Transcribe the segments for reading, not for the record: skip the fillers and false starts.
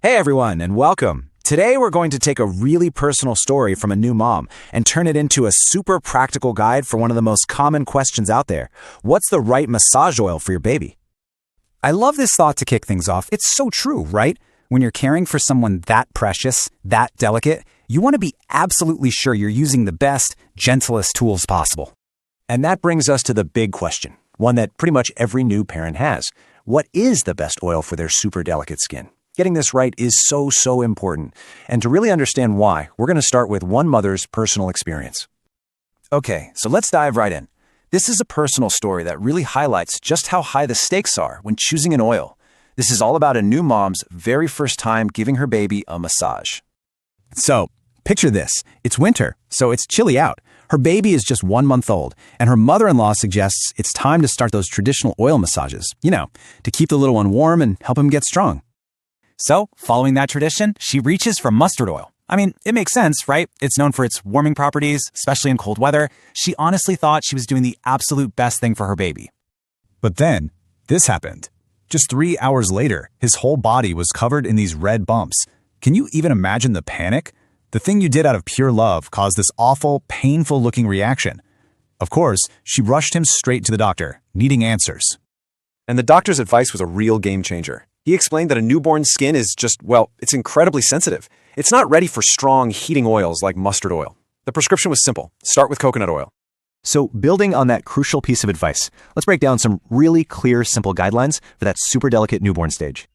Hey everyone, and welcome. Today we're going to take a really personal story from a new mom and turn it into a super practical guide for one of the most common questions out there. What's the right massage oil for your baby? I love this thought to kick things off. It's so true, right? When you're caring for someone that precious, that delicate, you want to be absolutely sure you're using the best, gentlest tools possible. And that brings us to the big question, one that pretty much every new parent has. What is the best oil for their super delicate skin? Getting this right is so important. And to really understand why, we're going to start with one mother's personal experience. Okay, so let's dive right in. This is a personal story that really highlights just how high the stakes are when choosing an oil. This is all about a new mom's very first time giving her baby a massage. So, picture this. It's winter, so it's chilly out. Her baby is just 1 month old, and her mother-in-law suggests it's time to start those traditional oil massages, to keep the little one warm and help him get strong. So, following that tradition, she reaches for mustard oil. I mean, it makes sense, right? It's known for its warming properties, especially in cold weather. She honestly thought she was doing the absolute best thing for her baby. But then, this happened. Just 3 hours later, his whole body was covered in these red bumps. Can you even imagine the panic? The thing you did out of pure love caused this awful, painful-looking reaction. Of course, she rushed him straight to the doctor, needing answers. And the doctor's advice was a real game changer. He explained that a newborn's skin is it's incredibly sensitive. It's not ready for strong, heating oils like mustard oil. The prescription was simple. Start with coconut oil. So, building on that crucial piece of advice, let's break down some really clear, simple guidelines for that super delicate newborn stage.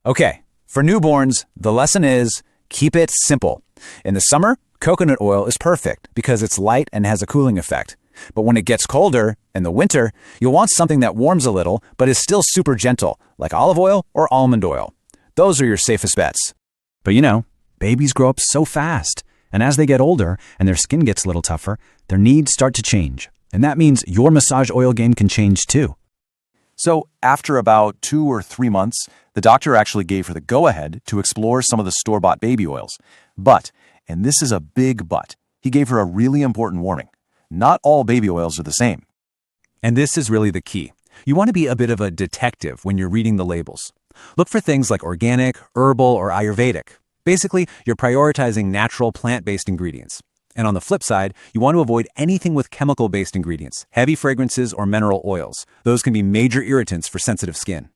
Okay, for newborns, the lesson is keep it simple. In the summer, coconut oil is perfect because it's light and has a cooling effect. But when it gets colder, in the winter, you'll want something that warms a little but is still super gentle, like olive oil or almond oil. Those are your safest bets. But babies grow up so fast, and as they get older and their skin gets a little tougher, their needs start to change. And that means your massage oil game can change too. So, after about 2 or 3 months, the doctor actually gave her the go-ahead to explore some of the store-bought baby oils. But, and this is a big but, he gave her a really important warning. Not all baby oils are the same. And this is really the key. You want to be a bit of a detective when you're reading the labels. Look for things like organic, herbal, or Ayurvedic. Basically, you're prioritizing natural plant-based ingredients. And on the flip side, you want to avoid anything with chemical-based ingredients, heavy fragrances, or mineral oils. Those can be major irritants for sensitive skin.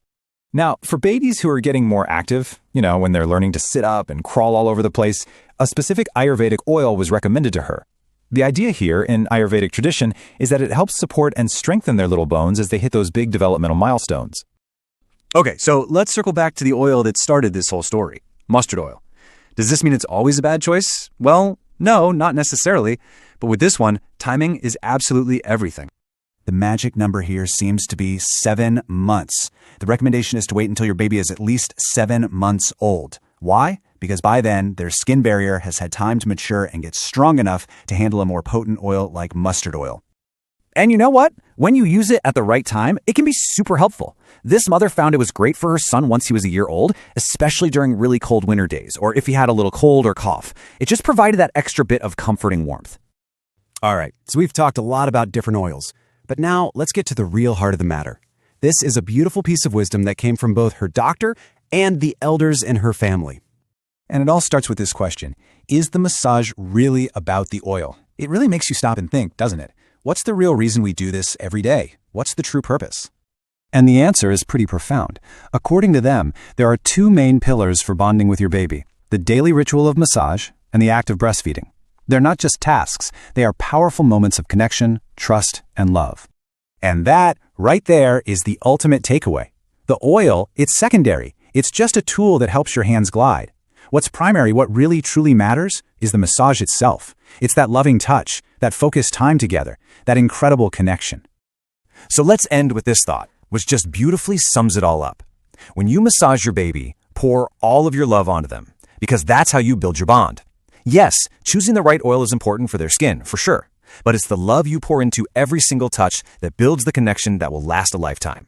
Now, for babies who are getting more active, when they're learning to sit up and crawl all over the place, a specific Ayurvedic oil was recommended to her. The idea here in Ayurvedic tradition is that it helps support and strengthen their little bones as they hit those big developmental milestones. Okay, so let's circle back to the oil that started this whole story, mustard oil. Does this mean it's always a bad choice? Well, no, not necessarily. But with this one, timing is absolutely everything. The magic number here seems to be 7 months. The recommendation is to wait until your baby is at least 7 months old. Why? Because by then, their skin barrier has had time to mature and get strong enough to handle a more potent oil like mustard oil. And you know what? When you use it at the right time, it can be super helpful. This mother found it was great for her son once he was a year old, especially during really cold winter days, or if he had a little cold or cough. It just provided that extra bit of comforting warmth. All right, so we've talked a lot about different oils, but now let's get to the real heart of the matter. This is a beautiful piece of wisdom that came from both her doctor and the elders in her family. And it all starts with this question. Is the massage really about the oil? It really makes you stop and think, doesn't it? What's the real reason we do this every day? What's the true purpose? And the answer is pretty profound. According to them, there are 2 main pillars for bonding with your baby: the daily ritual of massage and the act of breastfeeding. They're not just tasks, they are powerful moments of connection, trust, and love. And that, right there, is the ultimate takeaway. The oil, it's secondary. It's just a tool that helps your hands glide. What's primary, what really truly matters, is the massage itself. It's that loving touch, that focused time together, that incredible connection. So let's end with this thought, which just beautifully sums it all up. When you massage your baby, pour all of your love onto them, because that's how you build your bond. Yes, choosing the right oil is important for their skin, for sure, but it's the love you pour into every single touch that builds the connection that will last a lifetime.